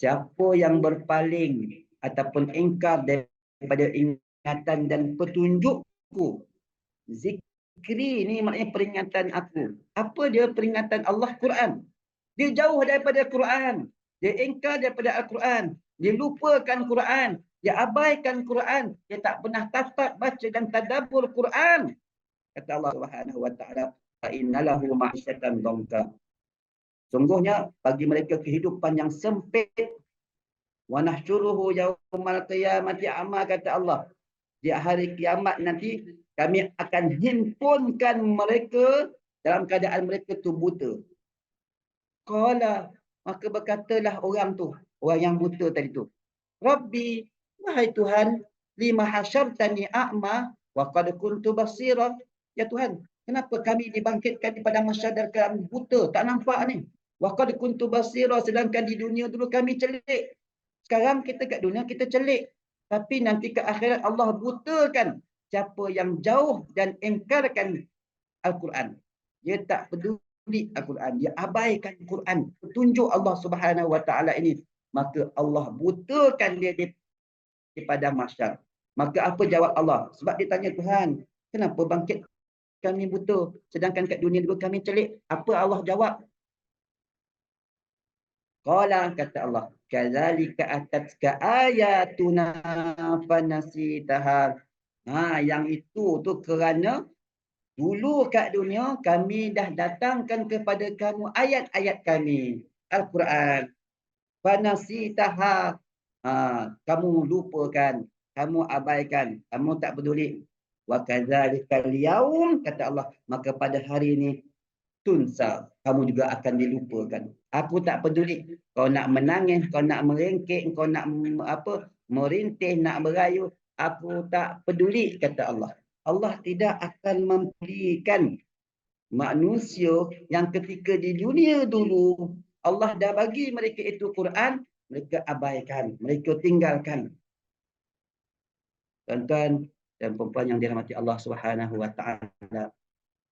siapa yang berpaling ataupun ingkar daripada ingatan dan petunjukku. Zikri ni maknanya peringatan aku. Apa dia peringatan Allah? Quran. Dia jauh daripada Quran. Dia ingkar daripada Al-Quran. Dia lupakan Quran. Dia abaikan Quran. Dia tak pernah tatap, baca dan tadabbur Quran. Kata Allah Subhanahu Wa Taala, fa innalahu ma'isyatan dhanka. Sungguhnya bagi mereka kehidupan yang sempit. Wa nahsyuruhu yaumal qiyamati a'ma, kata Allah. Di hari kiamat nanti kami akan himpunkan mereka dalam keadaan mereka tu buta. Qala, maka berkatalah orang tu, orang yang buta tadi tu, Rabbi, wahai Tuhan, lima hasyartani a'ma wa qad kuntu basira. Ya Tuhan, kenapa kami dibangkitkan di padang mahsyar dalam keadaan buta, tak nampak ni? Wa qad kuntu basira, sedangkan di dunia dulu kami celik. Sekarang kita kat dunia kita celik. Tapi nanti ke akhirat Allah butakan siapa yang jauh dan ingkarkan Al-Quran. Dia tak peduli Al-Quran. Dia abaikan Al-Quran. Petunjuk Allah Subhanahu Wa Taala ini. Maka Allah butakan dia di padang mahsyar. Maka apa jawab Allah? Sebab dia tanya Tuhan, kenapa bangkit kami buta? Sedangkan kat dunia dulu kami celik. Apa Allah jawab? Qala, kata Allah, kadzalika atatka ayatuna fanasitaha. Yang itu tu kerana dulu kat dunia kami dah datangkan kepada kamu ayat-ayat kami, Al-Quran. Fanasitaha. Kamu lupakan, kamu abaikan, kamu tak peduli. Wa kadzalika al-yaum, kata Allah, maka pada hari ini tunsa, kamu juga akan dilupakan. Aku tak peduli kau nak menangis, kau nak merengkek, kau nak merintih, nak berayu, aku tak peduli, kata Allah. Allah tidak akan mempedulikan manusia yang ketika di dunia dulu Allah dah bagi mereka itu Quran, mereka abaikan, mereka tinggalkan. Tuan-tuan dan puan yang dirahmati Allah Subhanahu Wa Taala.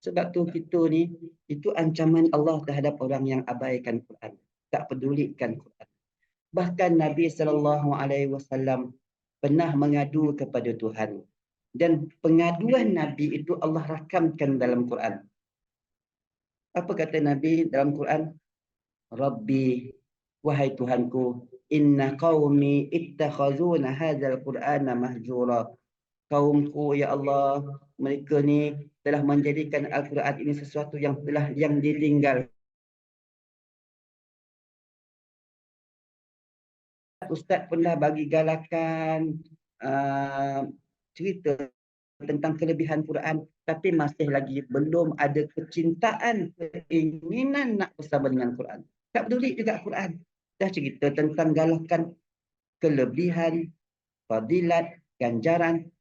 Sebab tu kita ni, itu ancaman Allah terhadap orang yang abaikan Quran, tak pedulikan Quran. Bahkan Nabi SAW pernah mengadu kepada Tuhan. Dan pengaduan Nabi itu Allah rakamkan dalam Quran. Apa kata Nabi dalam Quran? Rabbi, wahai Tuhanku, inna qaumi ittakhazuna hadzal Qur'ana mahjura. Kaumku, ya Allah, mereka ni telah menjadikan Al-Quran ini sesuatu yang ditinggal. Ustaz pernah bagi galakan cerita tentang kelebihan Quran, tapi masih lagi belum ada kecintaan, keinginan nak bersama dengan Quran. Tak peduli juga Quran. Dah cerita tentang galakan, kelebihan, fadilat, ganjaran,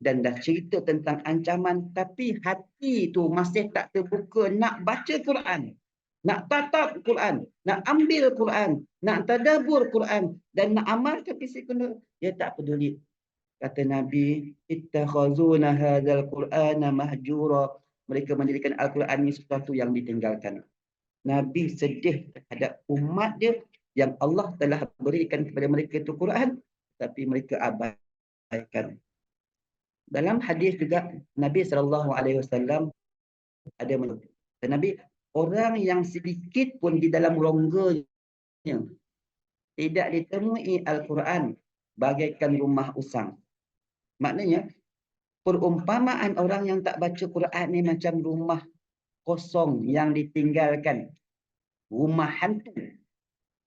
dan dah cerita tentang ancaman, tapi hati tu masih tak terbuka nak baca Quran, nak tatap Quran, nak ambil Quran, nak tadabbur Quran dan nak amalkan isi Quran. Dia tak peduli. Kata Nabi, ittakhazuna hadzal Qur'ana mahjura. Mereka menjadikan Al-Quran ini sesuatu yang ditinggalkan. Nabi sedih terhadap umat dia yang Allah telah berikan kepada mereka itu Quran, tapi mereka abaikan. Dalam hadis juga Nabi SAW ada menyebut, Nabi, orang yang sedikit pun di dalam rongganya tidak ditemui Al-Quran bagaikan rumah usang. Maknanya perumpamaan orang yang tak baca Quran ni macam rumah kosong yang ditinggalkan, rumah hantu.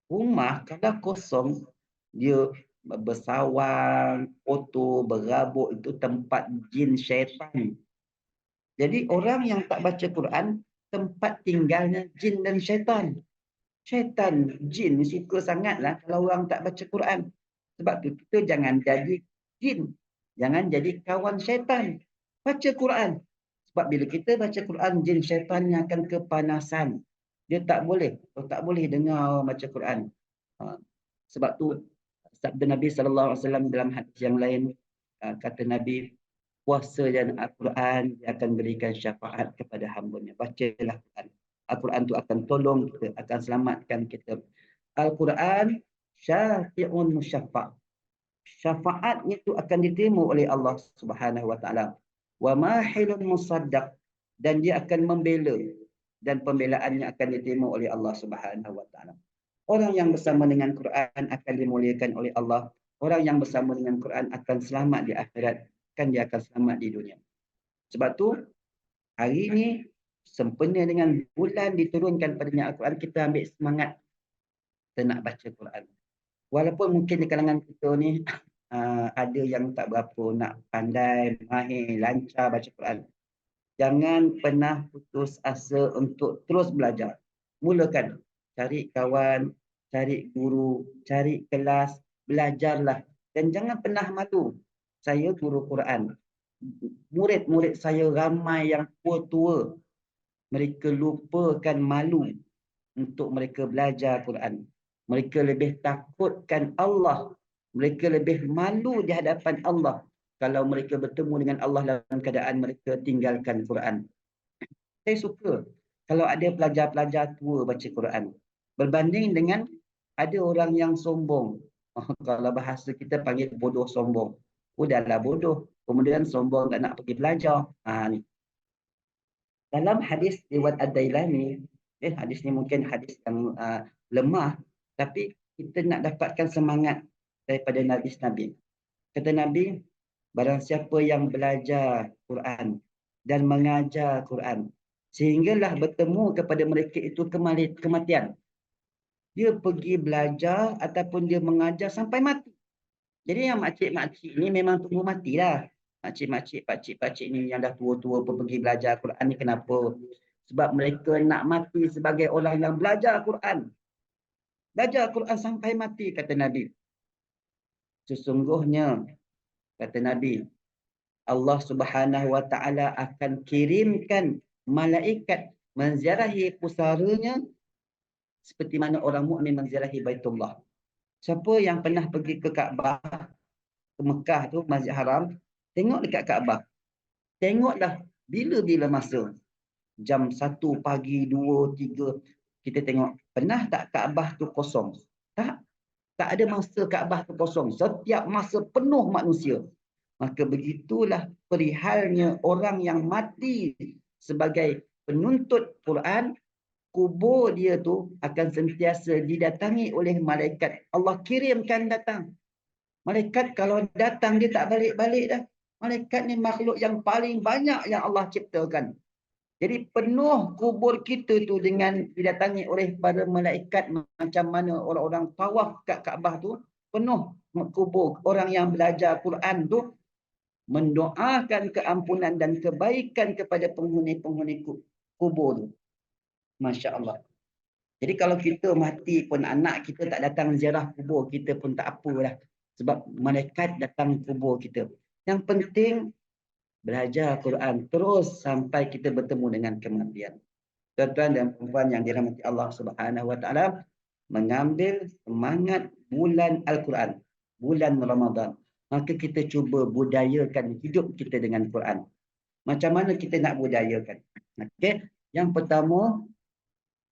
Rumah kalau kosong, dia bersawang, kotor, berabuk, itu tempat jin syaitan. Jadi orang yang tak baca Quran, tempat tinggalnya jin dan syaitan. Syaitan, jin suka sangatlah kalau orang tak baca Quran. Sebab tu kita jangan jadi jin, jangan jadi kawan syaitan. Baca Quran. Sebab bila kita baca Quran, jin syaitannya akan kepanasan. Dia tak boleh dengar baca Quran. Sebab tu sabda Nabi SAW dalam hadis yang lain, kata Nabi, puasa dan Al-Quran akan berikan syafaat kepada hamba-Nya. Bacalah Quran. Al-Quran tu akan tolong kita, akan selamatkan kita. Al-Quran syafi'un musyafa'. Syafaatnya itu akan diterima oleh Allah Subhanahu Wa Taala. Wa mahilun musaddaq, dan dia akan membela, dan pembelaannya akan diterima oleh Allah Subhanahu Wa Taala. Orang yang bersama dengan Quran akan dimuliakan oleh Allah. Orang yang bersama dengan Quran akan selamat di akhirat, kan dia akan selamat di dunia. Sebab tu hari ini sempena dengan bulan diturunkan padanya Al-Quran, kita ambil semangat kita nak baca Quran. Walaupun mungkin di kalangan kita ni ada yang tak berapa nak pandai, mahir, lancar baca Quran. Jangan pernah putus asa untuk terus belajar. Mulakan. Cari kawan, cari guru, cari kelas, belajarlah. Dan jangan pernah malu. Saya guru Quran. Murid-murid saya ramai yang tua-tua. Mereka lupakan malu untuk mereka belajar Quran. Mereka lebih takutkan Allah. Mereka lebih malu di hadapan Allah kalau mereka bertemu dengan Allah dalam keadaan mereka tinggalkan Quran. Saya suka kalau ada pelajar-pelajar tua baca Quran. Berbanding dengan ada orang yang sombong. Kalau bahasa kita panggil bodoh sombong. Udahlah bodoh. Kemudian sombong tak nak pergi belajar. Ni. Dalam hadis riwayat Ad-Dailami, hadis ni mungkin hadis yang lemah, tapi kita nak dapatkan semangat daripada Nabi. Kata Nabi, barang siapa yang belajar Quran dan mengajar Quran, sehinggalah bertemu kepada mereka itu kematian. Dia pergi belajar ataupun dia mengajar sampai mati. Jadi yang makcik-makcik ni memang tunggu matilah. Makcik-makcik, pakcik-pakcik ni yang dah tua-tua pun pergi belajar Quran ni kenapa? Sebab mereka nak mati sebagai orang yang belajar Quran. Belajar Quran sampai mati, kata Nabi. Sesungguhnya, kata Nabi, Allah Subhanahu Wa Taala akan kirimkan malaikat menziarahi pusaranya seperti mana orang mukmin menziarahi Baitullah. Siapa yang pernah pergi ke Kaabah, ke Mekah tu, Masjid Haram, tengok dekat Kaabah. Tengoklah bila-bila masa. Jam 1 pagi, 2, 3, kita tengok. Pernah tak Kaabah tu kosong? Tak. Tak ada masa Kaabah tu kosong. Setiap masa penuh manusia. Maka begitulah perihalnya orang yang mati sebagai penuntut Quran, kubur dia tu akan sentiasa didatangi oleh malaikat. Allah kirimkan datang. Malaikat kalau datang dia tak balik-balik dah. Malaikat ni makhluk yang paling banyak yang Allah ciptakan. Jadi penuh kubur kita tu dengan didatangi oleh para malaikat macam mana orang-orang tawaf kat Kaabah tu. Penuh kubur orang yang belajar Quran tu mendoakan keampunan dan kebaikan kepada penghuni-penghuni kubur tu. Masya Allah. Jadi kalau kita mati pun anak kita tak datang ziarah kubur kita pun tak apalah. Sebab malaikat datang kubur kita. Yang penting belajar Quran terus sampai kita bertemu dengan kematian. Tuan-tuan dan puan yang dirahmati Allah Subhanahu Wa Taala, mengambil semangat bulan Al-Quran, bulan Ramadan. Maka kita cuba budayakan hidup kita dengan Quran. Macam mana kita nak budayakan? Okey, yang pertama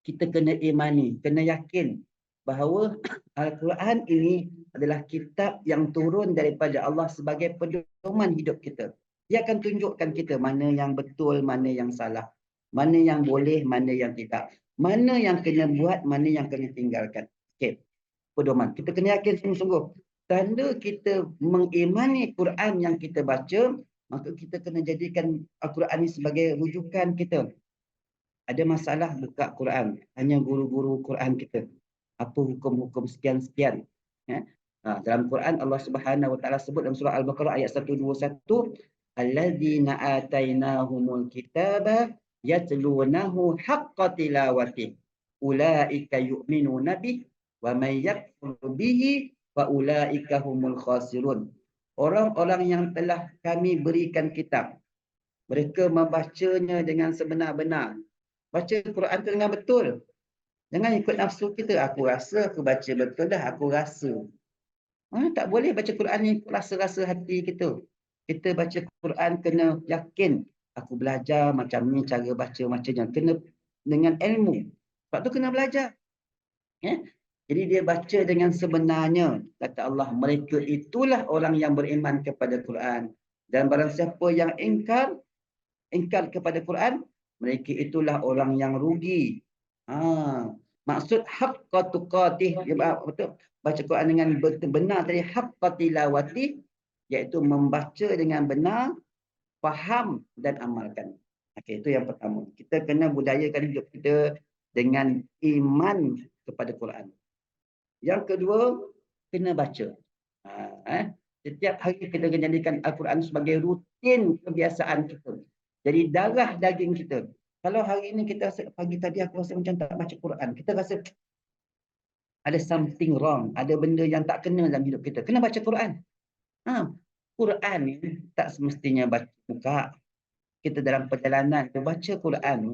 kita kena imani, kena yakin bahawa Al-Quran ini adalah kitab yang turun daripada Allah sebagai pedoman hidup kita. Dia akan tunjukkan kita mana yang betul, mana yang salah. Mana yang boleh, mana yang tidak. Mana yang kena buat, mana yang kena tinggalkan. Okey, pedoman. Kita kena yakin sungguh-sungguh. Tanda kita mengimani Quran yang kita baca, maka kita kena jadikan Al-Quran ini sebagai rujukan kita. Ada masalah buka Quran, hanya guru-guru Quran kita. Apa hukum-hukum sekian-sekian. Ya? Dalam Quran Allah Subhanahu Wa Taala sebut dalam surah Al-Baqarah ayat 121, alladzina atainahumul kitaba yatlunahu haqqa tilawatih ulaika yu'minuna bih wa may yakfur bihi fa ulaika humul khasirun. Orang-orang yang telah kami berikan kitab, mereka membacanya dengan sebenar-benar. Baca Quran tu dengan betul. Jangan ikut nafsu kita. Aku rasa aku baca betul dah. Aku rasa. Tak boleh baca Quran ni rasa-rasa hati kita. Kita baca Quran kena yakin. Aku belajar macam ni cara baca macamnya. Kena dengan ilmu. Sebab tu kena belajar. Ya? Jadi dia baca dengan sebenarnya. Kata Allah, mereka itulah orang yang beriman kepada Quran. Dan barang siapa yang ingkar kepada Quran, mereka itulah orang yang rugi. Maksud haqqa tuqatih, betul baca Quran dengan benar tadi, haqqa tilawati, iaitu membaca dengan benar, faham dan amalkan. Okey, itu yang pertama. Kita kena budayakan hidup kita dengan iman kepada Quran. Yang kedua, kena baca. Ha, Setiap hari kita kena jadikan Al-Quran sebagai rutin kebiasaan kita. Jadi darah daging kita. Kalau hari ini kita rasa, pagi tadi aku rasa macam tak baca Quran, kita rasa ada something wrong, ada benda yang tak kena dalam hidup kita. Kena baca Quran. Ha, Quran ni tak semestinya buka. Kita dalam perjalanan, kita baca Quran ni,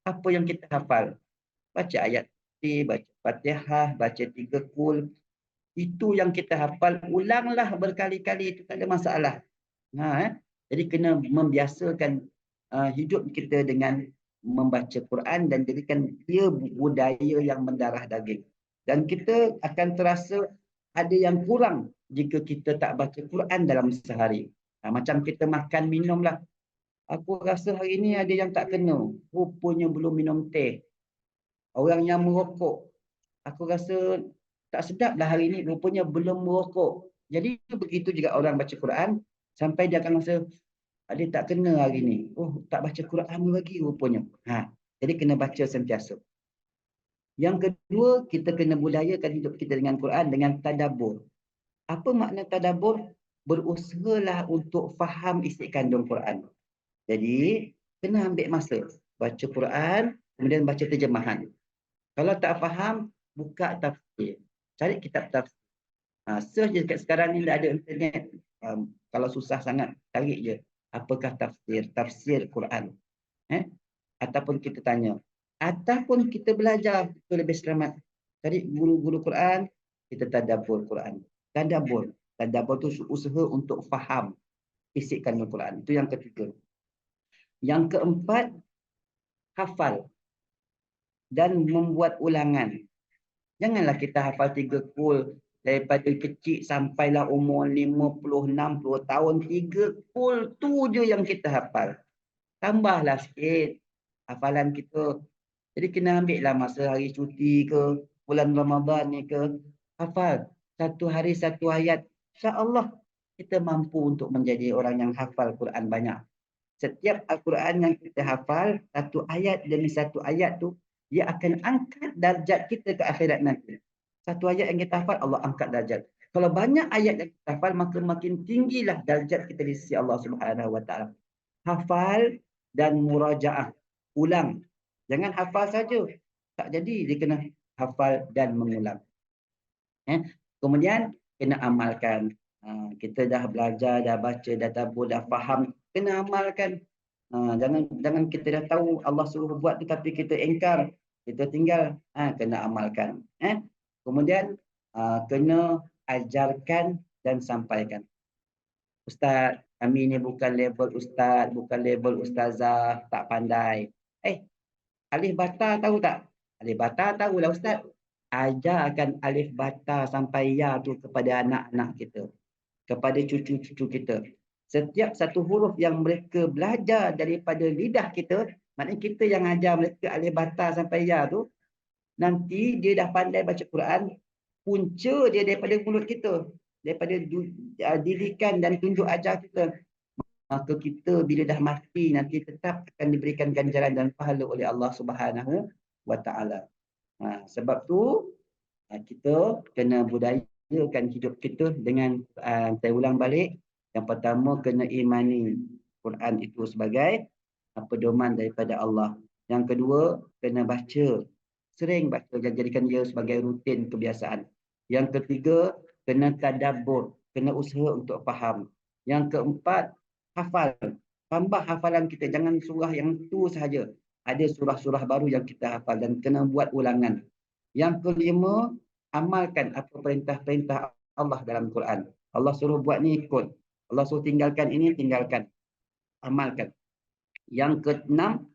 apa yang kita hafal. Baca ayat baca Fatihah, baca 3 kul. Itu yang kita hafal, ulanglah berkali-kali, itu tak ada masalah. Jadi kena membiasakan hidup kita dengan membaca Quran dan jadikan dia budaya yang mendarah daging. Dan kita akan terasa ada yang kurang jika kita tak baca Quran dalam sehari. Macam kita makan minum lah. Aku rasa hari ini ada yang tak kena. Rupanya belum minum teh. Orang yang merokok, aku rasa tak sedap lah hari ini. Rupanya belum merokok. Jadi begitu juga orang baca Quran. Sampai dia akan rasa, dia tak kena hari ni. Oh, tak baca Quran lagi rupanya. Jadi kena baca sentiasa. Yang kedua, kita kena budayakan hidup kita dengan Quran dengan tadabbur. Apa makna tadabbur? Berusahalah untuk faham isi kandung Quran. Jadi, kena ambil masa. Baca Quran, kemudian baca terjemahan. Kalau tak faham, buka tafsir. Cari kitab tafsir. Search je kat sekarang ni dah ada internet. Kalau susah sangat, cari je. Apakah tafsir? Tafsir Quran. Ataupun kita tanya. Ataupun kita belajar, itu lebih selamat. Cari guru-guru Quran, kita tadabbur Quran. Tadabbur. Tadabbur tu usaha untuk faham isi kandung Quran. Itu yang ketiga. Yang keempat, hafal dan membuat ulangan. Janganlah kita hafal 3 kul daripada kecil sampailah umur 50, 60 tahun. 3 kul tu je yang kita hafal. Tambahlah sikit hafalan kita. Jadi kena ambil lah masa hari cuti ke, bulan Ramadan ni ke, hafal. Satu hari satu ayat. InsyaAllah kita mampu untuk menjadi orang yang hafal Quran banyak. Setiap Al-Quran yang kita hafal, satu ayat demi satu ayat tu, dia akan angkat darjat kita ke akhirat nanti. Satu ayat yang kita hafal, Allah angkat darjat. Kalau banyak ayat yang kita hafal, maka makin tinggilah darjat kita di sisi Allah Subhanahu Wa Taala. Hafal dan murajaah. Ulang. Jangan hafal saja. Tak jadi, dia kena hafal dan mengulang. Kemudian, kena amalkan. Kita dah belajar, dah baca, dah tabur, dah faham. Kena amalkan. Jangan kita dah tahu Allah suruh buat tu tapi kita engkar. Kita tinggal. Kena amalkan. Kemudian, kena ajarkan dan sampaikan. Ustaz, kami ni bukan level ustaz, bukan level ustazah, tak pandai. Alif bata tahu tak? Alif bata tahulah ustaz. Ajarkan alif bata sampai ya tu kepada anak-anak kita. Kepada cucu-cucu kita. Setiap satu huruf yang mereka belajar daripada lidah kita, maknanya kita yang ajar mereka alif bata sampai ya tu, nanti dia dah pandai baca Quran, punca dia daripada mulut kita. Daripada didikan dan tunjuk ajar kita. Maka kita bila dah mati nanti tetap akan diberikan ganjaran dan pahala oleh Allah Subhanahu Wa Taala. Sebab tu kita kena budayakan hidup kita dengan saya ulang balik. Yang pertama kena imani Quran itu sebagai pedoman daripada Allah. Yang kedua kena baca, sering baca dan jadikan dia sebagai rutin kebiasaan. Yang ketiga kena tadabbur, kena usaha untuk faham. Yang keempat hafal. Tambah hafalan kita, jangan surah yang tu sahaja. Ada surah-surah baru yang kita hafal dan kena buat ulangan. Yang kelima, amalkan apa perintah-perintah Allah dalam Quran. Allah suruh buat ni ikut. Allah suruh tinggalkan ini, tinggalkan. Amalkan. Yang keenam,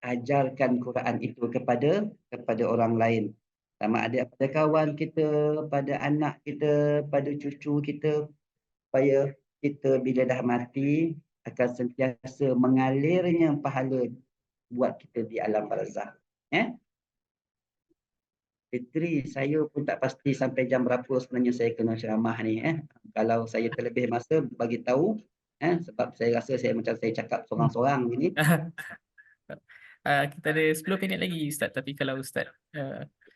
ajarkan Quran itu kepada orang lain. Sama ada pada kawan kita, pada anak kita, pada cucu kita. Supaya kita bila dah mati akan sentiasa mengalirnya pahala buat kita di alam barzakh. Fitri, saya pun tak pasti sampai jam berapa sebenarnya saya kena ceramah ni. Kalau saya terlebih masa, bagi tahu. Sebab saya rasa saya macam saya cakap seorang-seorang ni. Kita ada 10 minit lagi Ustaz, tapi kalau Ustaz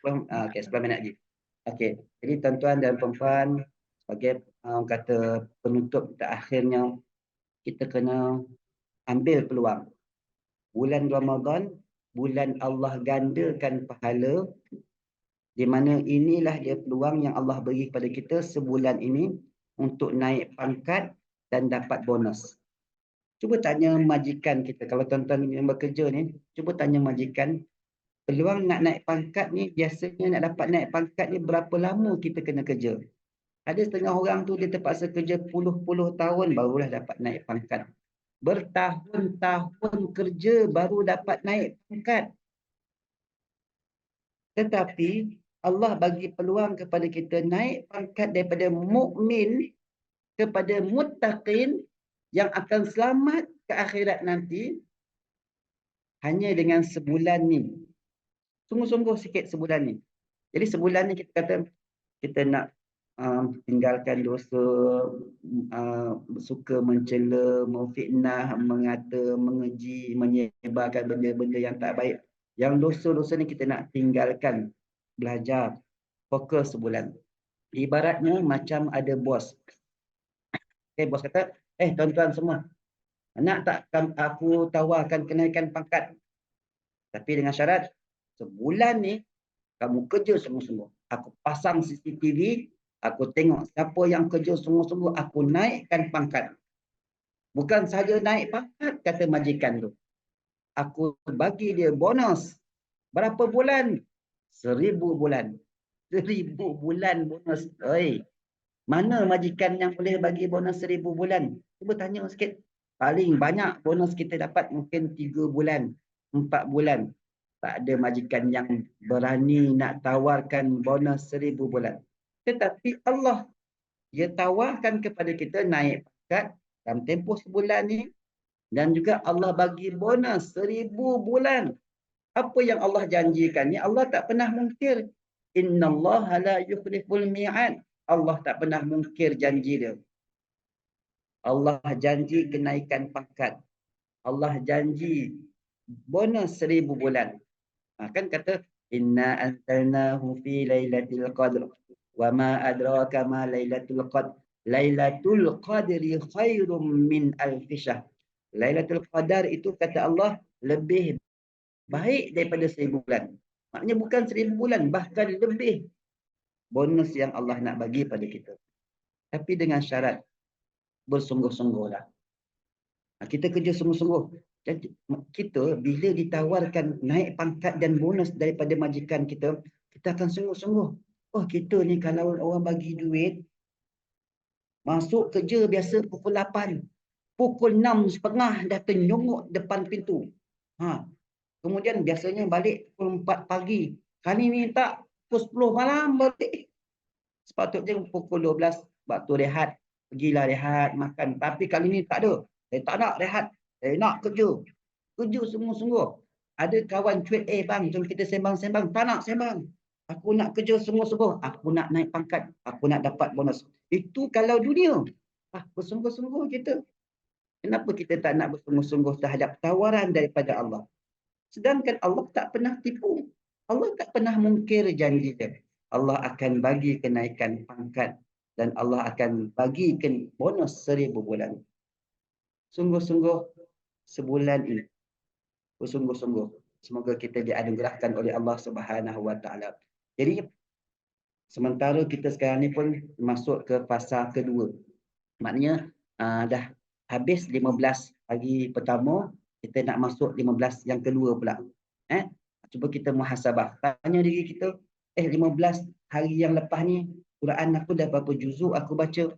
Okey, 10 minit lagi. Okey, jadi tuan-tuan dan puan-puan, sebagai kata penutup kita akhirnya, kita kena ambil peluang. Bulan Ramadan, bulan Allah gandakan pahala, di mana inilah dia peluang yang Allah beri kepada kita sebulan ini untuk naik pangkat dan dapat bonus. Cuba tanya majikan kita, kalau tuan-tuan yang bekerja ni, cuba tanya majikan, peluang nak naik pangkat ni, biasanya nak dapat naik pangkat ni berapa lama kita kena kerja? Ada setengah orang tu dia terpaksa kerja puluh-puluh tahun barulah dapat naik pangkat. Bertahun-tahun kerja baru dapat naik pangkat. Tetapi Allah bagi peluang kepada kita naik pangkat daripada mukmin kepada muttaqin yang akan selamat ke akhirat nanti hanya dengan sebulan ni. Sungguh-sungguh sikit sebulan ni. Jadi sebulan ni kita kata kita nak tinggalkan dosa, suka mencela, memfitnah, mengata, mengeji, menyebarkan benda-benda yang tak baik. Yang dosa-dosa ni kita nak tinggalkan, belajar, fokus sebulan. Ibaratnya macam ada bos. Bos kata, tuan-tuan semua, nak tak aku tawarkan kenaikan pangkat? Tapi dengan syarat, sebulan ni kamu kerja sungguh-sungguh. Aku pasang CCTV, aku tengok siapa yang kerja sungguh-sungguh, aku naikkan pangkat. Bukan saja naik pangkat, kata majikan tu. Aku bagi dia bonus. Berapa bulan? 1000 bulan. 1000 bulan bonus. Oi, mana majikan yang boleh bagi bonus 1000 bulan? Cuba tanya sikit. Paling banyak bonus kita dapat mungkin 3 bulan, 4 bulan. Tak ada majikan yang berani nak tawarkan bonus 1000 bulan. Tetapi Allah, dia tawarkan kepada kita naik pangkat dalam tempoh sebulan ni, dan juga Allah bagi bonus 1000 bulan. Apa yang Allah janjikan ni, Allah tak pernah mungkir. Innallaha la yukhliful mi'ad. Allah tak pernah mungkir janji dia. Allah janji kenaikan pangkat. Allah janji bonus 1000 bulan. Kan kata inna anzalnahu fi lailatul qadr wa ma adraka ma lailatul qadr. Lailatul qadri khairum min alf syahr. Lailatul qadar itu kata Allah lebih baik daripada 1000 bulan. Maknanya bukan 1000 bulan, bahkan lebih bonus yang Allah nak bagi pada kita. Tapi dengan syarat bersungguh-sungguhlah. Kita kerja sungguh-sungguh. Jadi kita bila ditawarkan naik pangkat dan bonus daripada majikan kita, kita akan sungguh-sungguh. Oh, kita ni kalau orang bagi duit, masuk kerja biasa pukul 8. Pukul 6.30 dah ternyongok depan pintu. Kemudian biasanya balik pukul 4 pagi. Kali ni tak, pukul 10 malam balik. Sepatutnya pukul 12 waktu rehat. Pergilah rehat, makan. Tapi kali ni tak ada. Saya tak nak rehat. Saya nak kerja. Kerja sungguh-sungguh. Ada kawan cuit, bang, jom kita sembang-sembang. Tak nak sembang. Aku nak kerja sungguh-sungguh. Aku nak naik pangkat. Aku nak dapat bonus. Itu kalau dunia. Bersungguh-sungguh kita. Kenapa kita tak nak bersungguh-sungguh terhadap tawaran daripada Allah? Sedangkan Allah tak pernah tipu. Allah tak pernah mungkir janji dia. Allah akan bagi kenaikan pangkat dan Allah akan bagikan bonus 1000 bulan. Sungguh-sungguh sebulan ini. Bersungguh-sungguh. Semoga kita dianugerahkan oleh Allah Subhanahu Wa Taala. Jadi sementara kita sekarang ni pun masuk ke fasa kedua. Maknanya dah habis 15 hari pertama, kita nak masuk 15 yang kedua pula. Cuba kita muhasabah. Tanya diri kita, 15 hari yang lepas ni, Quran aku dah berapa juzuk aku baca?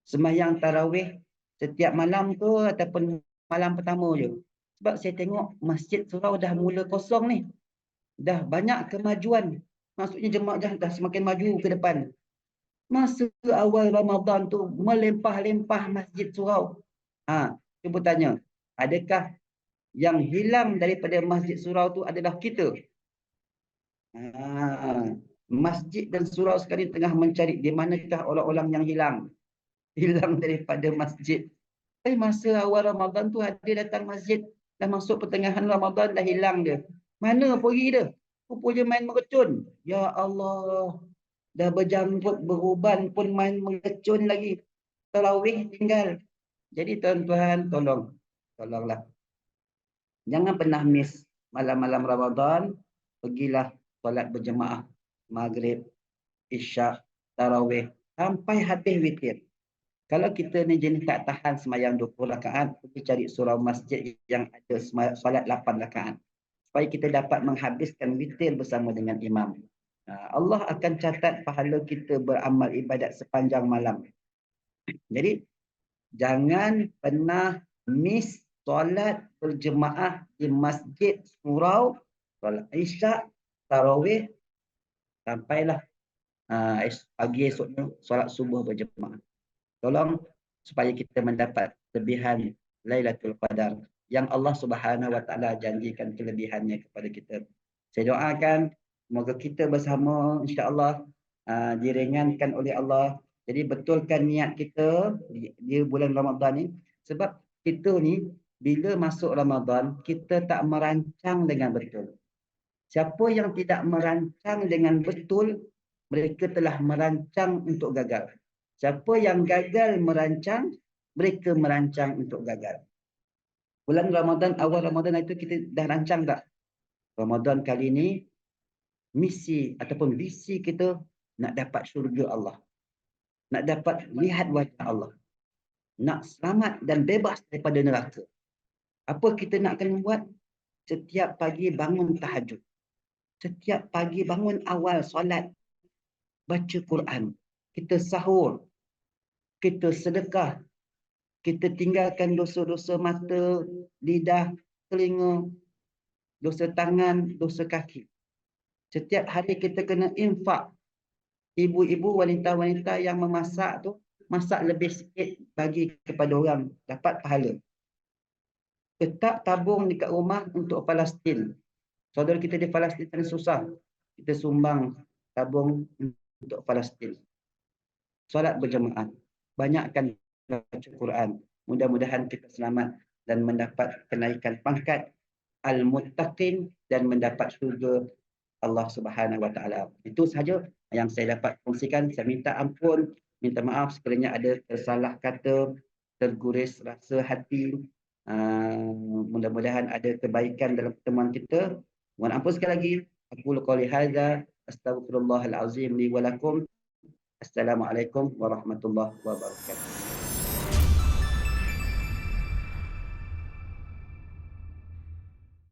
Sembahyang tarawih setiap malam ke ataupun malam pertama je? Sebab saya tengok masjid surau dah mula kosong ni. Dah banyak kemajuan. Maksudnya jemaah dah semakin maju ke depan. Masa awal Ramadan tu melempah-lempah masjid surau. Cuba tanya, adakah yang hilang daripada masjid surau tu adalah kita? Masjid dan surau sekarang tengah mencari di manakah orang-orang yang hilang daripada masjid. Masa awal Ramadan tu ada datang masjid, Dah masuk pertengahan Ramadan dah hilang dia. Mana pergi dia? Rupanya main mercun. Ya Allah. Dah berjanggut beruban pun main mercun lagi. Tarawih tinggal. Jadi tuan-tuan tolonglah. Jangan pernah miss malam-malam Ramadan. Pergilah solat berjemaah maghrib, isyak, tarawih sampai habis witir. Kalau kita ni jenis tak tahan semayang 20 rakaat, pergi cari surau masjid yang ada solat 8 rakaat. Supaya kita dapat menghabiskan witir bersama dengan imam. Allah akan catat pahala kita beramal ibadat sepanjang malam. Jadi, jangan pernah miss solat berjemaah di masjid surau, solat isyak, tarawih, sampailah pagi esoknya solat subuh berjemaah. Tolong supaya kita mendapat kelebihan Lailatul Qadar yang Allah Subhanahu Wa Taala janjikan kelebihannya kepada kita. Saya doakan semoga kita bersama insya-Allah diringankan oleh Allah. Jadi betulkan niat kita di bulan Ramadan ni sebab kita ni bila masuk Ramadan kita tak merancang dengan betul. Siapa yang tidak merancang dengan betul mereka telah merancang untuk gagal. Siapa yang gagal merancang, mereka merancang untuk gagal. Bulan Ramadan, awal Ramadan itu kita dah rancang tak? Ramadan kali ini, misi ataupun visi kita nak dapat syurga Allah. Nak dapat lihat wajah Allah. Nak selamat dan bebas daripada neraka. Apa kita nak kena buat? Setiap pagi bangun tahajud. Setiap pagi bangun awal solat. Baca Quran. Kita sahur. Kita sedekah, kita tinggalkan dosa-dosa mata, lidah, telinga, dosa tangan, dosa kaki. Setiap hari kita kena infak. Ibu-ibu, wanita-wanita yang memasak tu, masak lebih sikit bagi kepada orang, dapat pahala. Tetap tabung dekat rumah untuk Palestin. Saudara kita di Palestin yang susah, kita sumbang tabung untuk Palestin. Solat berjemaah. Banyakkan baca Quran. Mudah-mudahan kita selamat dan mendapat kenaikan pangkat al-muttaqin dan mendapat syurga Allah Subhanahu Wa Taala. Itu sahaja yang saya dapat kongsikan. Saya minta ampun, minta maaf sekiranya ada tersalah kata, terguris rasa hati. Mudah-mudahan ada kebaikan dalam pertemuan kita. Mohon ampun sekali lagi. Aku qouli hadza astaghfirullahal azim li wa lakum. Assalamualaikum warahmatullahi wabarakatuh.